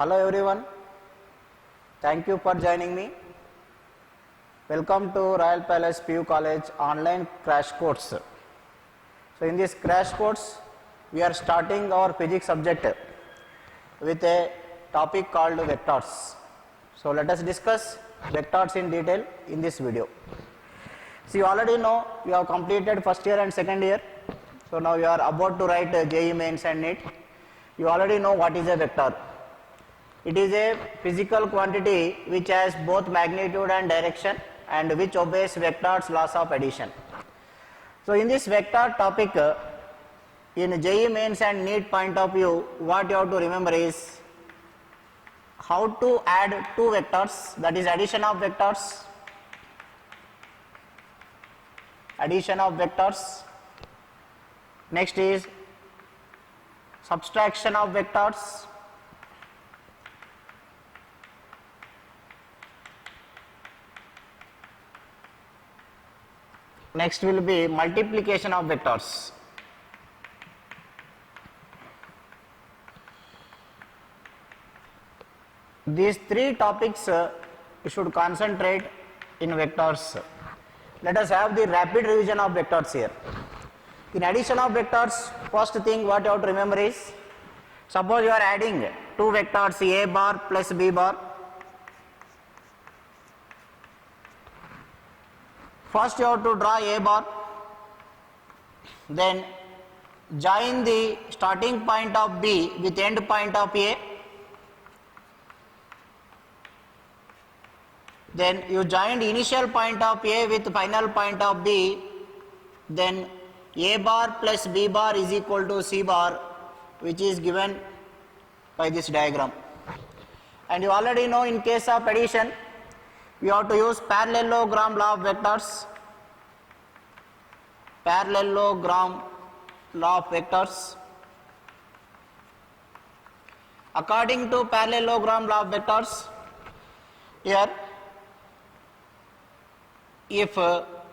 Hello everyone, thank you for joining me. Welcome to Royal Palace PU College online crash course. So in this crash course, we are starting our physics subject with a topic called vectors. So let us discuss vectors in detail in this video. So you already know you have completed first year and second year. So now you are about to write JEE Mains and NEET. You already know what is a vector. It is a physical quantity which has both magnitude and direction and which obeys vectors laws of addition. So in this vector topic, in JEE Mains and NEET point of view, what you have to remember is how to add two vectors, that is addition of vectors. Next is subtraction of vectors. Next will be multiplication of vectors. These three topics you should concentrate in vectors. Let us have the rapid revision of vectors here. In addition of vectors, first thing what you have to remember is, suppose you are adding two vectors A bar plus B bar. First you have to draw A bar, then join the starting point of B with end point of A, then you join initial point of A with final point of B, then A bar plus B bar is equal to C bar, which is given by this diagram. And you already know in case of addition, you have to use parallelogram law of vectors. According to parallelogram law of vectors, here if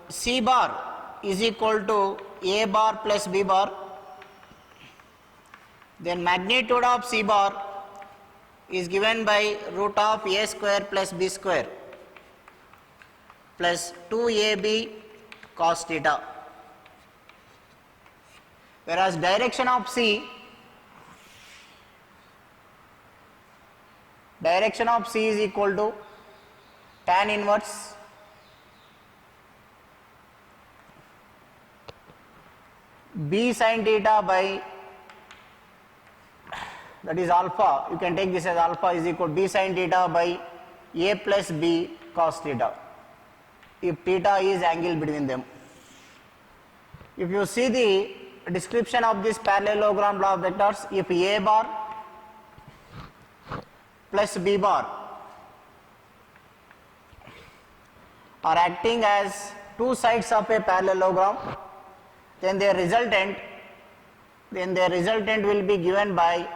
C bar is equal to A bar plus B bar, then magnitude of C bar is given by root of A square plus B square plus 2AB cos theta. Whereas direction of C is equal to tan inverse B sin theta by, that is alpha, you can take this as alpha is equal to B sin theta by A plus B cos theta, if theta is angle between them. If you see the description of this parallelogram law of vectors, if A bar plus B bar are acting as two sides of a parallelogram, then their resultant will be given by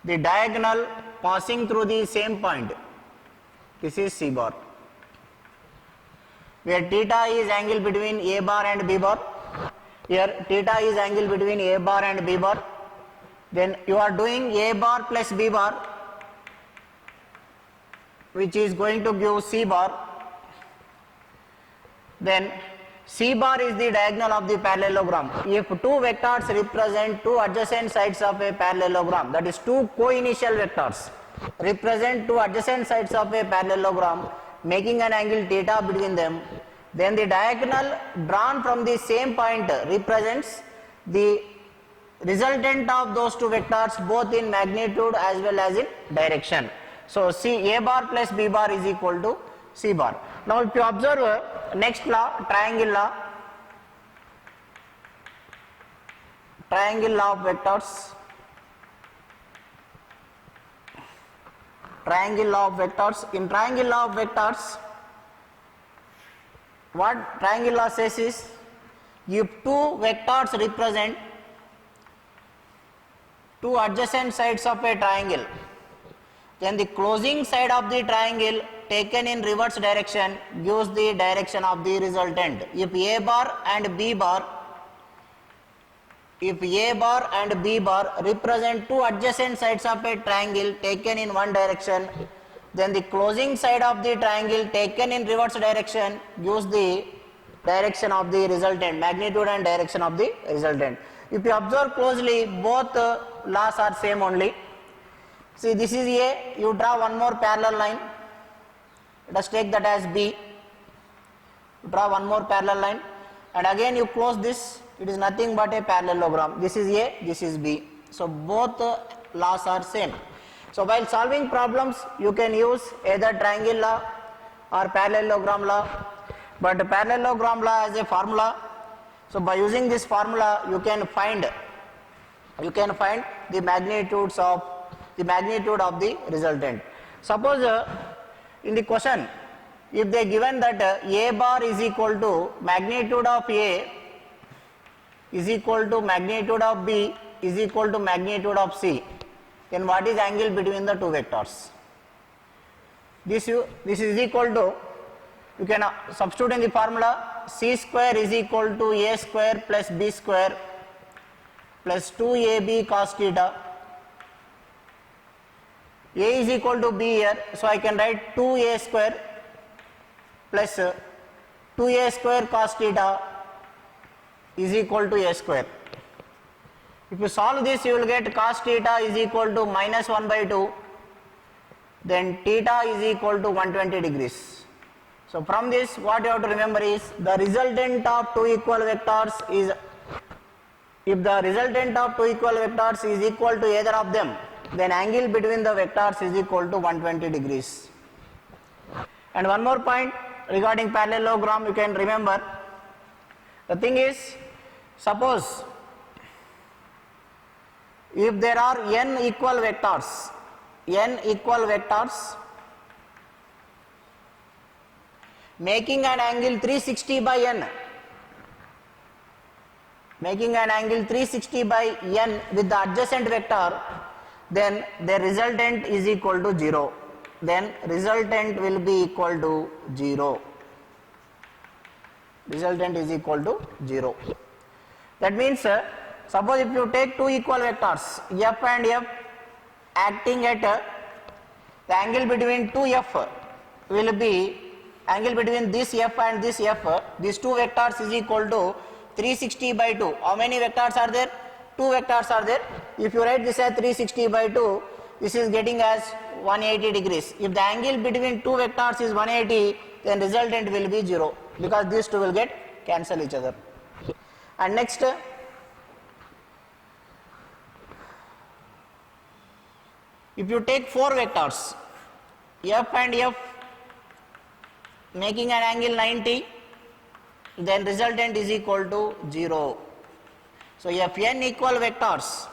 the diagonal passing through the same point. This is C bar, where theta is angle between A bar and B bar. Here theta is angle between A bar and B bar. Then you are doing A bar plus B bar, which is going to give C bar. Then C bar is the diagonal of the parallelogram. If two vectors represent two adjacent sides of a parallelogram, that is two co-initial vectors represent two adjacent sides of a parallelogram making an angle theta between them, then the diagonal drawn from the same point represents the resultant of those two vectors both in magnitude as well as in direction. So A bar plus B bar is equal to C bar. Now if you observe next law, triangle law of vectors. In triangle law of vectors, what triangle law says is, if two vectors represent two adjacent sides of a triangle, then the closing side of the triangle taken in reverse direction gives the direction of the resultant. If A bar and B bar if A bar and B bar represent two adjacent sides of a triangle taken in one direction, then the closing side of the triangle taken in reverse direction gives the direction of the resultant, magnitude and direction of the resultant. If you observe closely, both laws are same only. See, this is A, you draw one more parallel line, let us take that as B, you draw one more parallel line, and again you close this, it is nothing but a parallelogram. This is A, this is B. So both laws are same. So while solving problems, you can use either triangle law or parallelogram law, but parallelogram law has a formula. So by using this formula, you can find the magnitude of the resultant. Suppose in the question, if they given that A bar is equal to magnitude of A is equal to magnitude of B is equal to magnitude of C, then what is angle between the two vectors? This is equal to, you can substitute in the formula, C square is equal to A square plus B square plus 2AB cos theta. A is equal to B here, so I can write 2A square plus 2A square cos theta is equal to A square. If you solve this, you will get cos theta is equal to minus 1 by 2, then theta is equal to 120 degrees. So from this, what you have to remember is the resultant of two equal vectors is, if the resultant of two equal vectors is equal to either of them, then angle between the vectors is equal to 120 degrees. And one more point regarding parallelogram you can remember. The thing is, suppose if there are n equal vectors making an angle 360 by n, with the adjacent vector, then the resultant is equal to 0. Then resultant will be equal to 0. Resultant is equal to 0. That means, suppose if you take two equal vectors, f and f, acting at the angle between two f will be, angle between this f and this f, these two vectors is equal to 360 by 2. How many vectors are there? Two vectors are there. If you write this as 360 by 2, this is getting as 180 degrees. If the angle between two vectors is 180, then resultant will be 0, because these two will get cancel each other. And next, if you take four vectors, f and f making an angle 90, then resultant is equal to 0. So if n equal vectors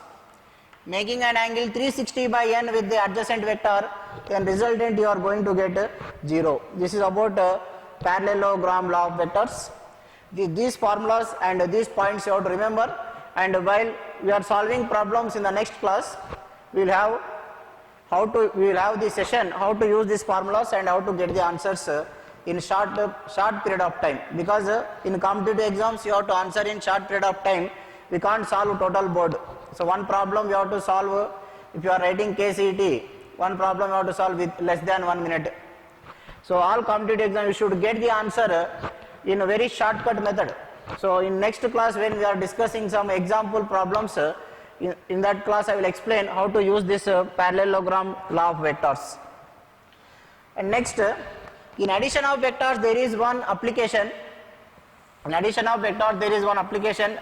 making an angle 360 by n with the adjacent vector, then resultant you are going to get 0. This is about parallelogram law of vectors. These formulas and these points you have to remember, and while we are solving problems in the next class, we will have the session how to use these formulas and how to get the answers in short period of time, because in competitive exams you have to answer in short period of time. We can't solve total board. So one problem you have to solve, if you are writing KCET, one problem you have to solve with less than 1 minute. So all competitive exams you should get the answer in a very shortcut method. So in next class, when we are discussing some example problems, in that class I will explain how to use this parallelogram law of vectors. And next, in addition of vectors there is one application.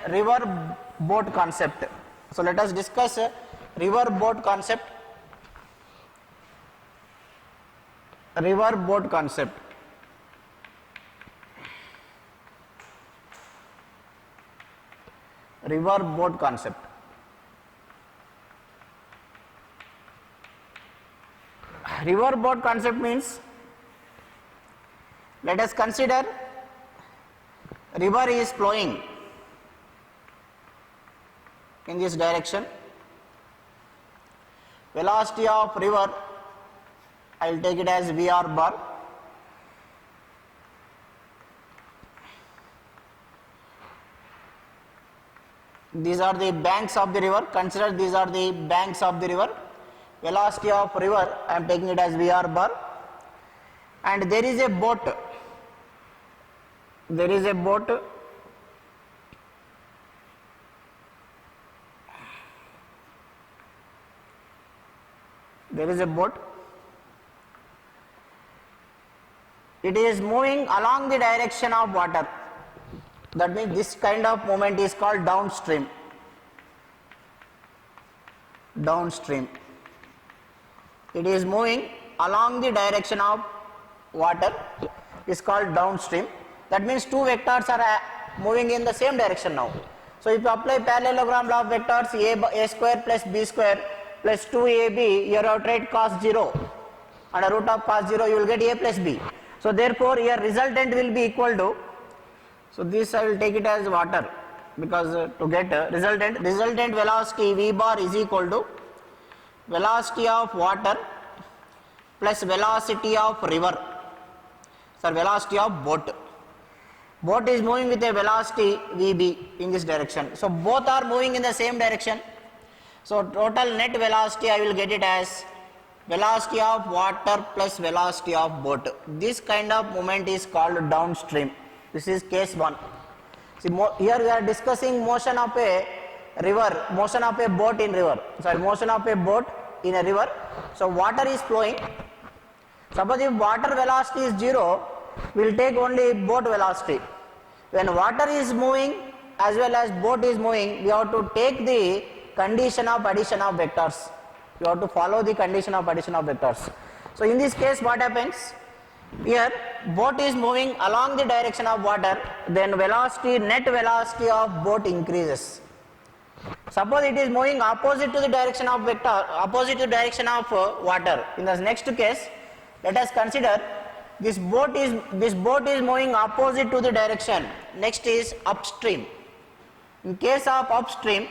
River boat concept. So let us discuss river boat concept. River boat concept. River boat concept. River boat concept means, let us consider river is flowing in this direction. Velocity of river, I will take it as VR bar. These are the banks of the river. Consider these are the banks of the river. Velocity of river, I am taking it as VR bar. And there is a boat. There is a boat. There is a boat. It is moving along the direction of water. That means this kind of movement is called downstream. Downstream. It is moving along the direction of water is called downstream. That means two vectors are moving in the same direction now. So if you apply parallelogram law of vectors a square plus b square plus 2ab, you have to write cos 0. Under root of cos 0 you will get a plus b. So therefore your resultant will be equal to, so this I will take it as water, because to get resultant velocity v bar is equal to velocity of water plus velocity of river, velocity of boat. Boat is moving with a velocity vb in this direction. So both are moving in the same direction. So total net velocity I will get it as velocity of water plus velocity of boat. This kind of movement is called downstream. This is case 1. See, here we are discussing motion of a river, motion of a boat in river. Sorry, motion of a boat in a river. So water is flowing. Suppose if water velocity is 0, we will take only boat velocity. When water is moving as well as boat is moving, we have to take the condition of addition of vectors. You have to follow the condition of addition of vectors. So in this case what happens? Here boat is moving along the direction of water, then velocity, net velocity of boat increases. Suppose it is moving opposite to the direction of vector, opposite to the direction of water. In the next case, let us consider this boat is moving opposite to the direction. Next is upstream. In case of upstream,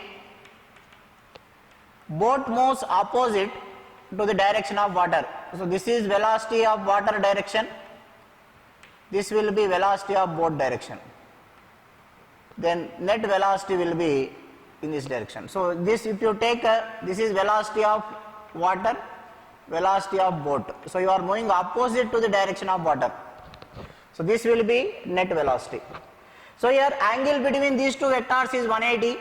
boat moves opposite to the direction of water. So this is velocity of water direction. This will be velocity of boat direction. Then net velocity will be in this direction. So this, if you take this is velocity of water, velocity of boat. So you are moving opposite to the direction of water. So this will be net velocity. So here angle between these two vectors is 180.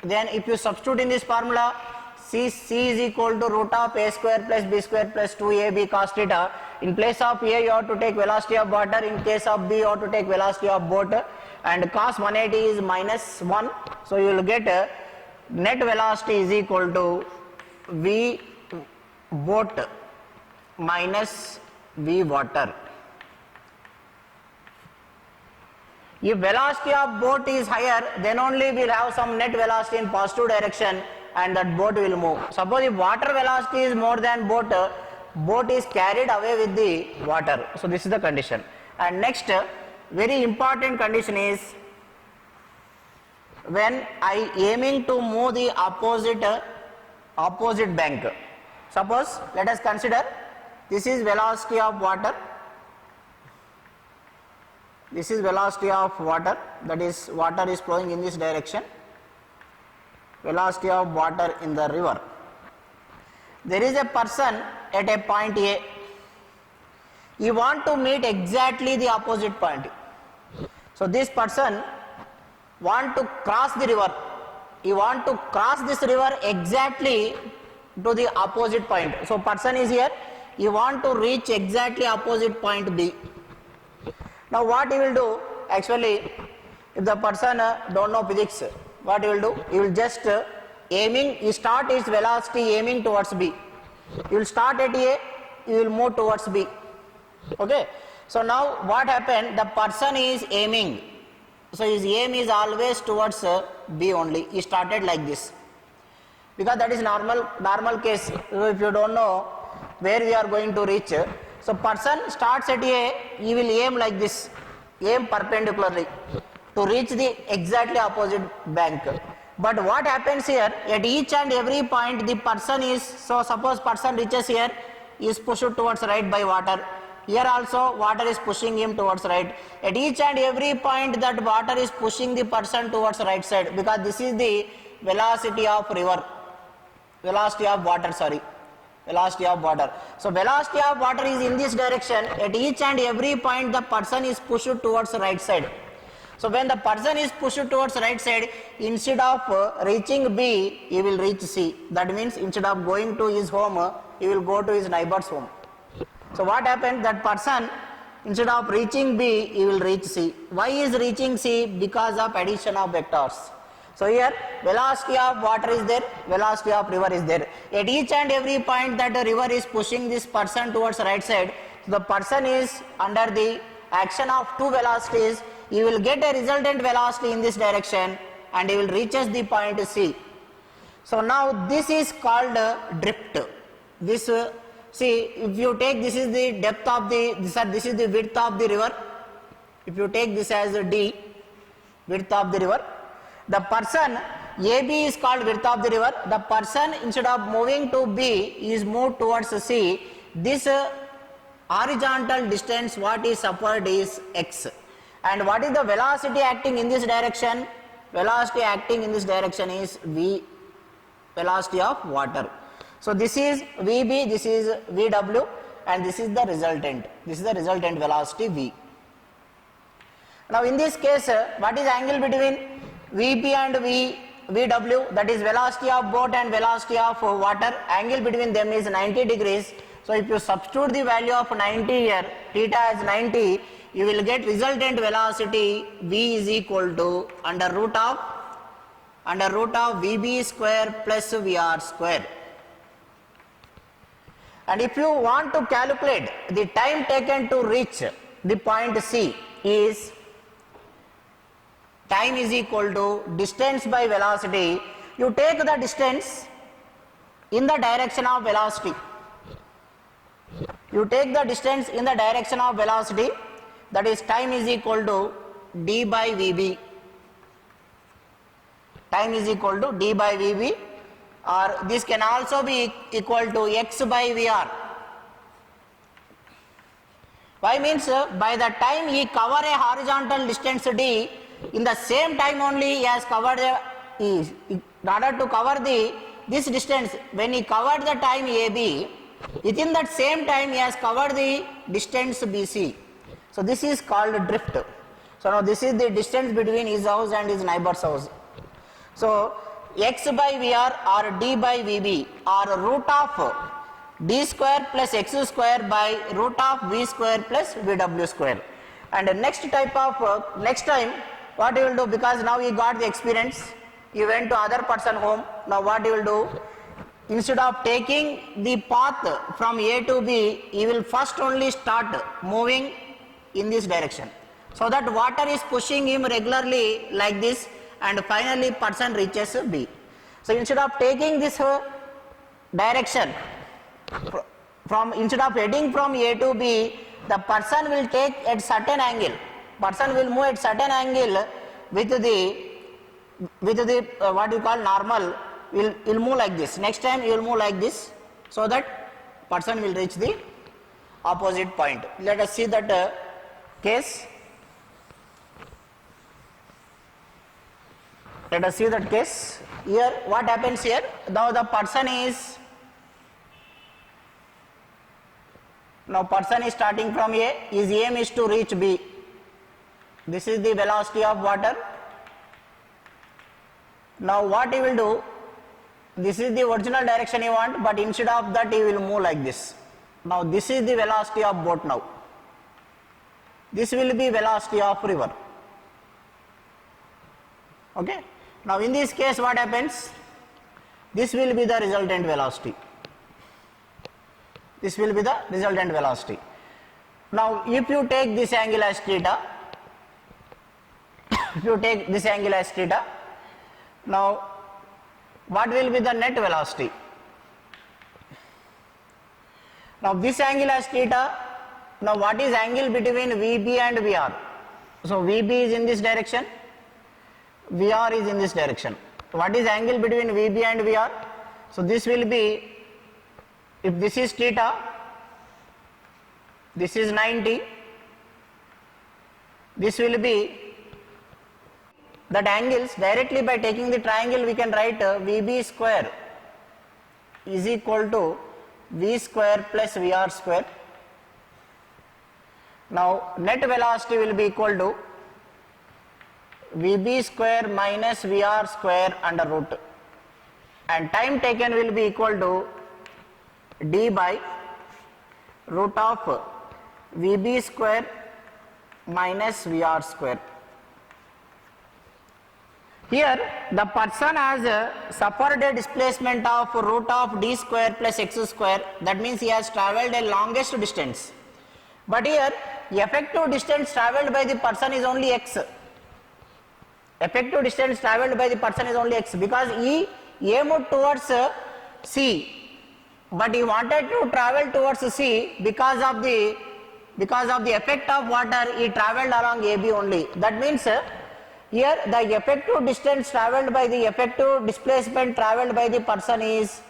Then if you substitute in this formula, C is equal to root of a square plus b square plus 2ab cos theta. In place of a you have to take velocity of water, in case of b you have to take velocity of boat, and cos 180 is minus 1. So you will get net velocity is equal to v boat minus v water. If velocity of boat is higher, then only we will have some net velocity in positive direction and that boat will move. Suppose if water velocity is more than boat, boat is carried away with the water. So this is the condition. And next, very important condition is when I aiming to move the opposite bank. Suppose let us consider this is velocity of water. This is velocity of water, that is water is flowing in this direction. Velocity of water in the river. There is a person at a point A. You want to meet exactly the opposite point. So this person want to cross the river. You want to cross this river exactly to the opposite point. So person is here. You want to reach exactly opposite point B. Now what he will do? Actually, if the person don't know physics, what he will do? He will just he start his velocity aiming towards B. He will start at A, he will move towards B. Okay. So now what happened? The person is aiming. So his aim is always towards B only. He started like this. Because that is normal case. So if you don't know where we are going to reach, so person starts at A, he will aim like this, aim perpendicularly to reach the exactly opposite bank. But what happens here, at each and every point the person is, so suppose person reaches here, is pushed towards right by water, Here also water is pushing him towards right. At each and every point that water is pushing the person towards right side, because this is the velocity of river, velocity of water, sorry, velocity of water. So velocity of water is in this direction. At each and every point the person is pushed towards right side. So when the person is pushed towards right side, instead of reaching B, he will reach C. That means instead of going to his home, he will go to his neighbor's home. So what happened? That person, instead of reaching B, he will reach C. Why is reaching C? Because of addition of vectors. So here velocity of water is there, velocity of river is there. At each and every point that the river is pushing this person towards right side, so the person is under the action of two velocities. He will get a resultant velocity in this direction and he will reaches the point C. So now this is called drift. This see, if you take this is the depth of the this is the width of the river. If you take this as D, width of the river, the person AB is called width of the river. The person, instead of moving to B, is moved towards C. This horizontal distance what is suffered is x. And what is the velocity acting in this direction? Velocity acting in this direction is V, velocity of water. So this is VB, this is VW, and this is the resultant. This is the resultant velocity V. Now in this case, what is angle between VB and VW? That is velocity of boat and velocity of water. Angle between them is 90 degrees. So if you substitute the value of 90 here, theta as 90, you will get resultant velocity V is equal to under root of VB square plus VR square. And if you want to calculate the time taken to reach the point C, is time is equal to distance by velocity. You take the distance in the direction of velocity. You take the distance in the direction of velocity, that is time is equal to d by Vb. Time is equal to d by Vb, or this can also be equal to x by Vr. Why means by the time he cover a horizontal distance d, in the same time only he has covered in order to cover this distance, when he covered the time AB, within that same time he has covered the distance BC. So this is called drift. So now this is the distance between his house and his neighbor's house. So x by Vr or d by Vb or root of d square plus x square by root of v square plus Vw square. And the next type of next time what you will do, because now you got the experience, you went to other person home. Now what you will do, instead of taking the path from A to B, you will first only start moving in this direction, so that water is pushing him regularly like this, and finally person reaches B. So instead of taking this direction from instead of heading from A to B, the person will take at certain angle. Person will move at certain angle with the what you call normal. Will move like this. Next time you will move like this, so that person will reach the opposite point. Let us see that case. Let us see that case. Here what happens here? Now the person is starting from A. His aim is to reach B. This is the velocity of water. Now what he will do? This is the original direction you want, but instead of that he will move like this. Now this is the velocity of boat now. This will be velocity of river. Okay. Now in this case what happens? This will be the resultant velocity. This will be the resultant velocity. Now if you take this angle as theta, if you take this angle as theta, now what will be the net velocity? Now this angle as theta. Now what is angle between VB and VR? So VB is in this direction, VR is in this direction. What is angle between VB and VR? So this will be, if this is theta, this is 90, this will be that angles. Directly by taking the triangle we can write VB square is equal to V square plus VR square. Now net velocity will be equal to VB square minus VR square under root, and time taken will be equal to d by root of VB square minus VR square. Here the person has suffered a displacement of root of d square plus x square, that means he has travelled a longest distance. But here effective distance travelled by the person is only x. Effective distance travelled by the person is only x, because he aimed towards C, but he wanted to travel towards C because of the effect of water, he travelled along AB only. That means here the effective distance travelled by the effective displacement travelled by the person is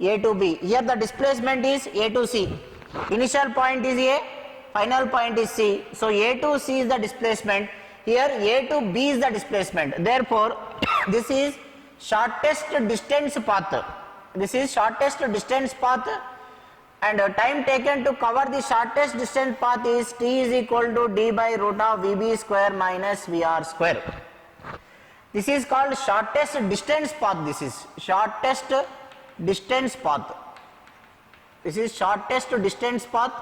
A to B. Here the displacement is A to C. Initial point is A, final point is C. So A to C is the displacement. Here A to B is the displacement. Therefore this is shortest distance path. This is shortest distance path, and time taken to cover the shortest distance path is t is equal to d by root of VB square minus VR square. This is called shortest distance path. This is shortest distance path. This is shortest distance path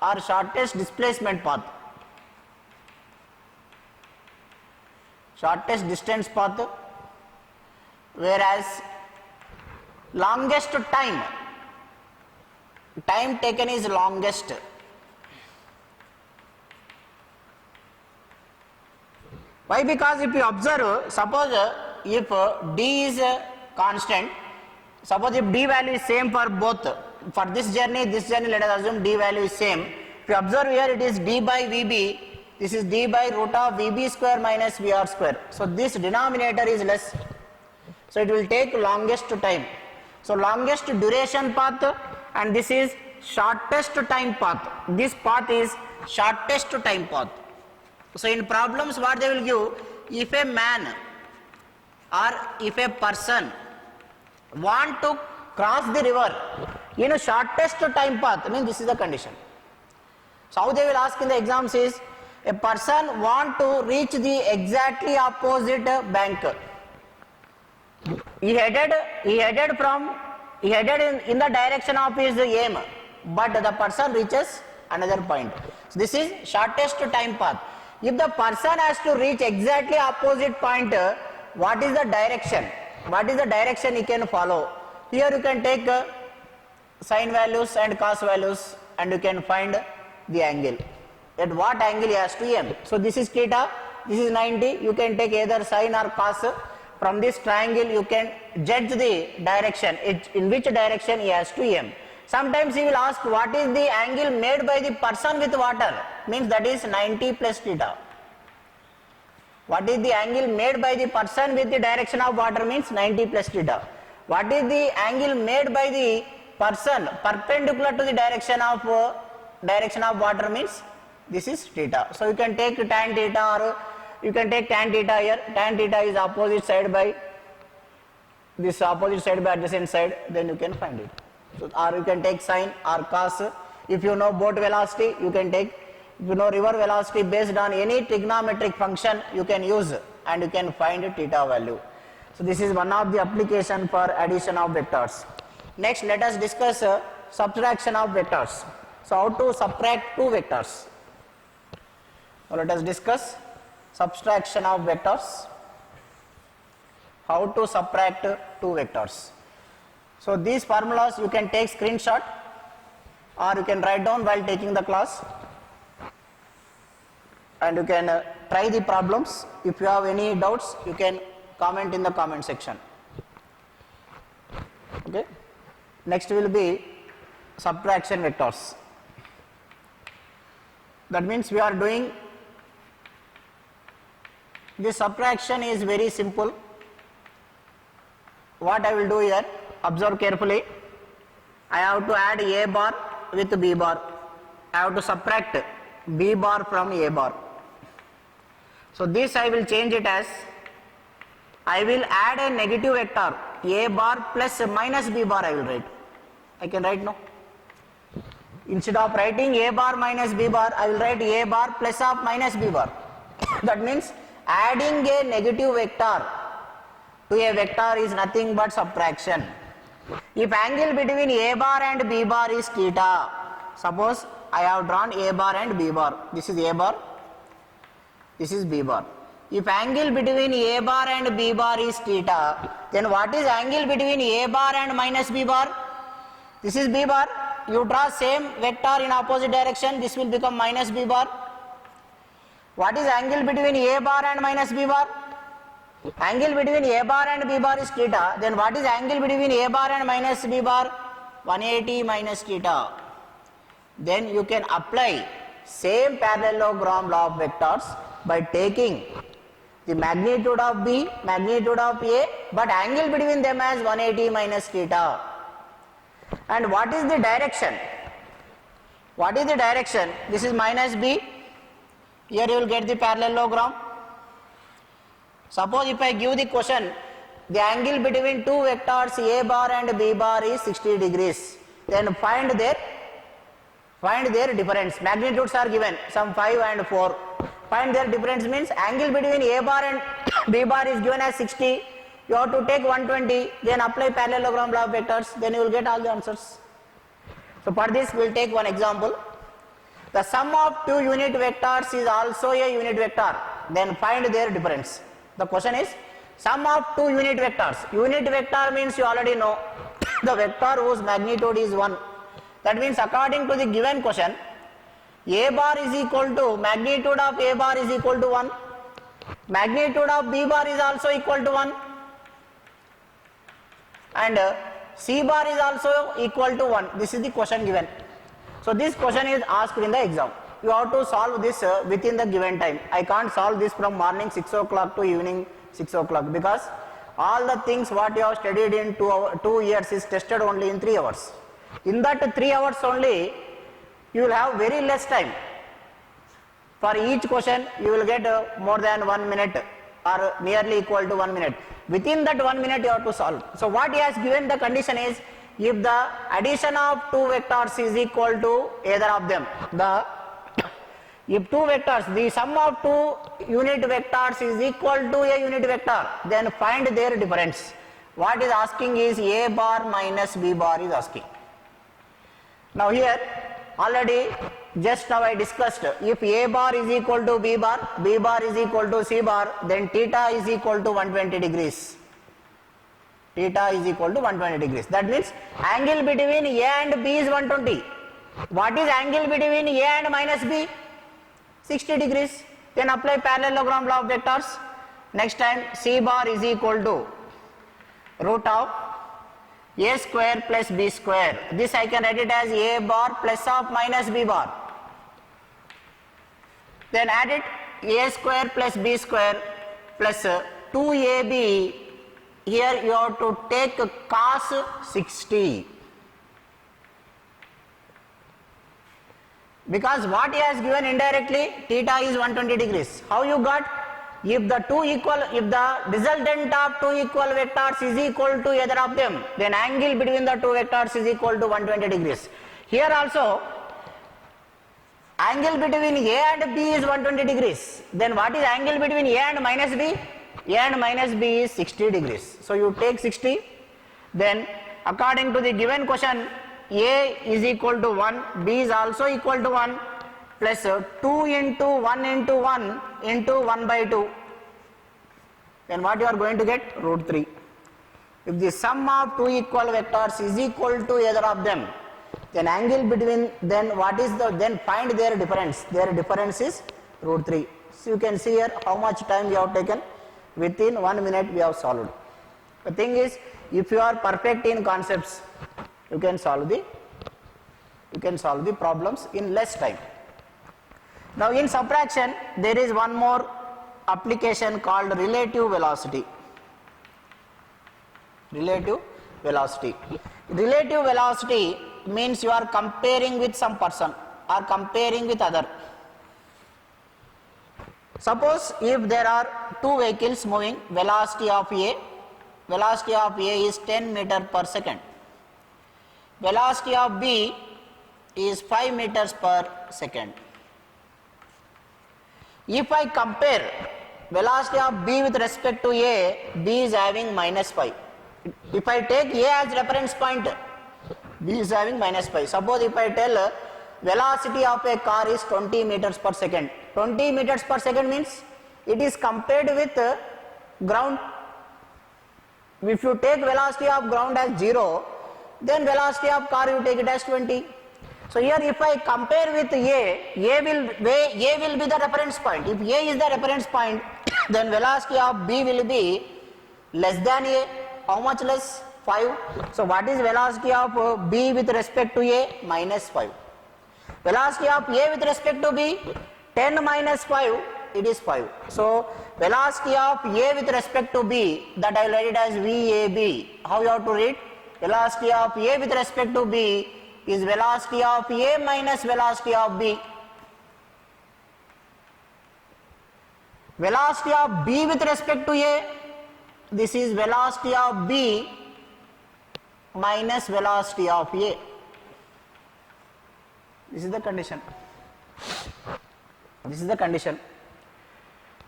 or shortest displacement path. Shortest distance path, whereas longest time taken is longest. Why? Because if you observe, suppose if d is constant, suppose if d value is same for both, for this journey, let us assume d value is same. If you observe here, it is d by VB, this is d by root of VB square minus VR square. So this denominator is less, so it will take longest time. So longest duration path, and this is shortest time path. This path is shortest time path. So in problems what they will give, if a man or if a person want to cross the river in a shortest time path, I mean this is the condition. So how they will ask in the exams is, a person want to reach the exactly opposite bank. He headed in the direction of his aim, but the person reaches another point. So this is shortest time path. If the person has to reach exactly opposite point, what is the direction? What is the direction he can follow? Here you can take sine values and cos values, and you can find the angle. At what angle he has to aim. So this is theta, this is 90. You can take either sine or cos. From this triangle you can judge the direction, in which direction he has to aim. Sometimes he will ask what is the angle made by the person with water, means that is 90 plus theta. What is the angle made by the person with the direction of water, means 90 plus theta. What is the angle made by the person perpendicular to the direction of water, means this is theta. So you can take tan theta, or you can take tan theta here. Tan theta is opposite side by this opposite side by adjacent side, then you can find it. So, or you can take sine or cos. If you know boat velocity, you can take, if you know river velocity, based on any trigonometric function you can use, and you can find theta value. So this is one of the application for addition of vectors. Next let us discuss subtraction of vectors. So how to subtract two vectors. Now let us discuss subtraction of vectors. How to subtract two vectors. So these formulas you can take screenshot, or you can write down while taking the class, and you can try the problems. If you have any doubts, you can comment in the comment section. Okay. Next will be subtraction vectors. That means we are doing this subtraction is very simple. What I will do here, observe carefully. I have to add a bar with b bar. I have to subtract b bar from a bar. So this I will change it as, I will add a negative vector a bar plus minus b bar I will write. I can write now. Instead of writing a bar minus b bar, I will write a bar plus of minus b bar. That means adding a negative vector to a vector is nothing but subtraction. If angle between a bar and b bar is theta, suppose I have drawn a bar and b bar, this is a bar, this is b bar. If angle between a bar and b bar is theta, then what is angle between a bar and minus b bar? This is b bar. You draw same vector in opposite direction, this will become minus b bar. What is angle between a bar and minus b bar? Angle between a bar and b bar is theta. Then what is angle between a bar and minus b bar? 180 minus theta. Then you can apply same parallelogram law of vectors by taking the magnitude of b, magnitude of a, but angle between them as 180 minus theta. And what is the direction? What is the direction? This is minus b. Here you will get the parallelogram. Suppose if I give the question, the angle between two vectors a bar and b bar is 60 degrees. Then find their difference. Magnitudes are given, some 5 and 4. Find their difference means angle between a bar and b bar is given as 60. You have to take 120, then apply parallelogram law of vectors, then you will get all the answers. So for this we will take one example. The sum of two unit vectors is also a unit vector, then find their difference. The question is sum of two unit vectors. Unit vector means you already know the vector whose magnitude is 1. That means according to the given question, a bar is equal to, magnitude of a bar is equal to 1, magnitude of b bar is also equal to 1, and c bar is also equal to 1. This is the question given. So this question is asked in the exam. You have to solve this within the given time. I can't solve this from morning 6 o'clock to evening 6 o'clock, because all the things what you have studied in 2 years is tested only in 3 hours. In that 3 hours only, you will have very less time. For each question, you will get more than 1 minute or nearly equal to 1 minute. Within that 1 minute, you have to solve. So what he has given the condition is, if the addition of two vectors is equal to either of them, if two vectors, the sum of two unit vectors is equal to a unit vector, then find their difference. What is asking is a bar minus b bar is asking. Now here, already just now I discussed, if a bar is equal to b bar is equal to c bar, then theta is equal to 120 degrees. Theta is equal to 120 degrees. That means angle between a and b is 120. What is angle between a and minus b? 60 degrees. Then apply parallelogram law of vectors. Next time c bar is equal to root of a square plus b square. This I can write it as a bar plus of minus b bar. Then add it a square plus b square plus 2ab. Here you have to take cos 60. Because what he has given indirectly, theta is 120 degrees. How you got? If the resultant of two equal vectors is equal to either of them, then angle between the two vectors is equal to 120 degrees. Here also, angle between a and b is 120 degrees. Then what is angle between a and minus b? A and minus b is 60 degrees. So you take 60. Then according to the given question, a is equal to 1, b is also equal to 1, plus 2 into 1 into 1 into 1 by 2. Then what you are going to get? Root 3. If the sum of two equal vectors is equal to either of them, then angle between, then find their difference. Their difference is root 3. So you can see here how much time we have taken. Within 1 minute we have solved. The thing is, if you are perfect in concepts, you can solve the problems in less time. Now in subtraction, there is one more application called relative velocity. Relative velocity means you are comparing with some person or comparing with other. Suppose if there are two vehicles moving, velocity of A is 10 meter per second. Velocity of B is 5 meters per second. If I compare velocity of B with respect to A, B is having -5. If I take A as reference point, B is having -5. Suppose if I tell velocity of a car is 20 meters per second. 20 meters per second means it is compared with ground. If you take velocity of ground as 0, then velocity of car you take it as 20. So here if I compare with A will be the reference point. If A is the reference point, then velocity of B will be less than A. How much less? 5. So what is velocity of B with respect to A? -5. Velocity of A with respect to B, 10 minus 5, it is 5. So velocity of A with respect to B, that I will write it as VAB. How you have to read? Velocity of A with respect to B is velocity of A minus velocity of B. Velocity of B with respect to A, this is velocity of B minus velocity of A. This is the condition. This is the condition.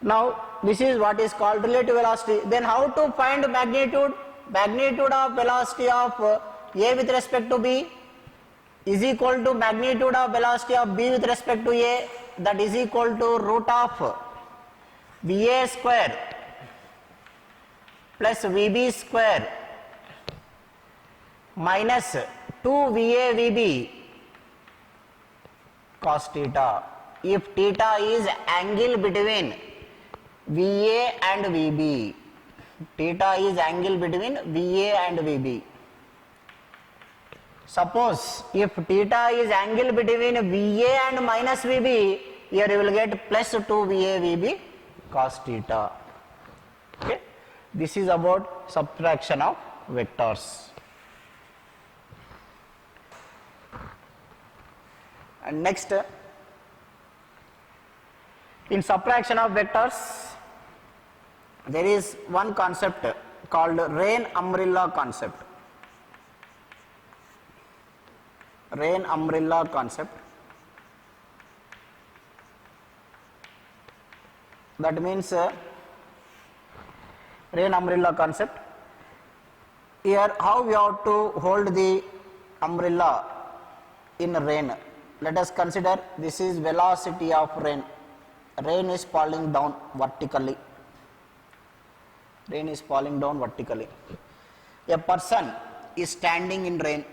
Now this is what is called relative velocity. Then how to find magnitude? Magnitude of velocity of A with respect to B is equal to magnitude of velocity of B with respect to A, that is equal to root of VA square plus VB square minus 2VA VB cos theta. If theta is angle between VA and VB, theta is angle between VA and VB. Suppose if theta is angle between VA and minus VB, here you will get plus 2VA VB cos theta. Okay, this is about subtraction of vectors. And next, in subtraction of vectors, there is one concept called rain umbrella concept. Rain umbrella concept. That means rain umbrella concept. Here, how we have to hold the umbrella in rain? Let us consider this is velocity of rain. Rain is falling down vertically. Rain is falling down vertically. A person is standing in rain.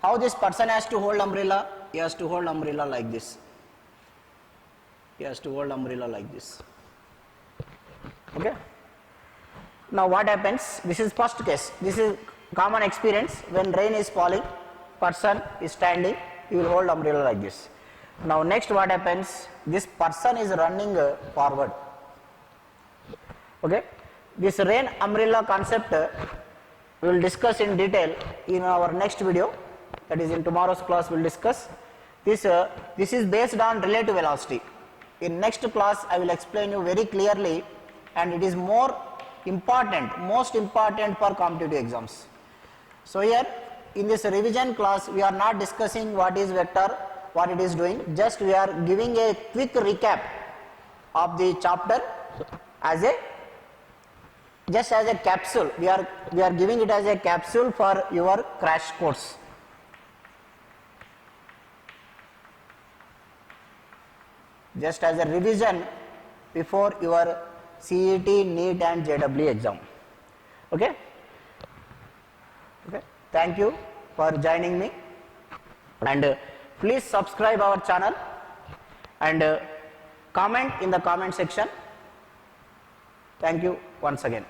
How this person has to hold umbrella? He has to hold umbrella like this. He has to hold umbrella like this. Okay. Now what happens? This is first case. This is common experience. When rain is falling, person is standing, he will hold umbrella like this. Now next what happens? This person is running forward. Okay. This rain umbrella concept we will discuss in detail in our next video. That is in tomorrow's class we will discuss. This is based on relative velocity. In next class I will explain you very clearly, and it is more important, most important for competitive exams. So here in this revision class we are not discussing what is vector, what it is doing, just we are giving a quick recap of the chapter as a capsule. We are giving it as a capsule for your crash course. Just as a revision before your CET, NEET and JEE exam. Okay? Okay. Thank you for joining me, and please subscribe our channel and comment in the comment section. Thank you once again.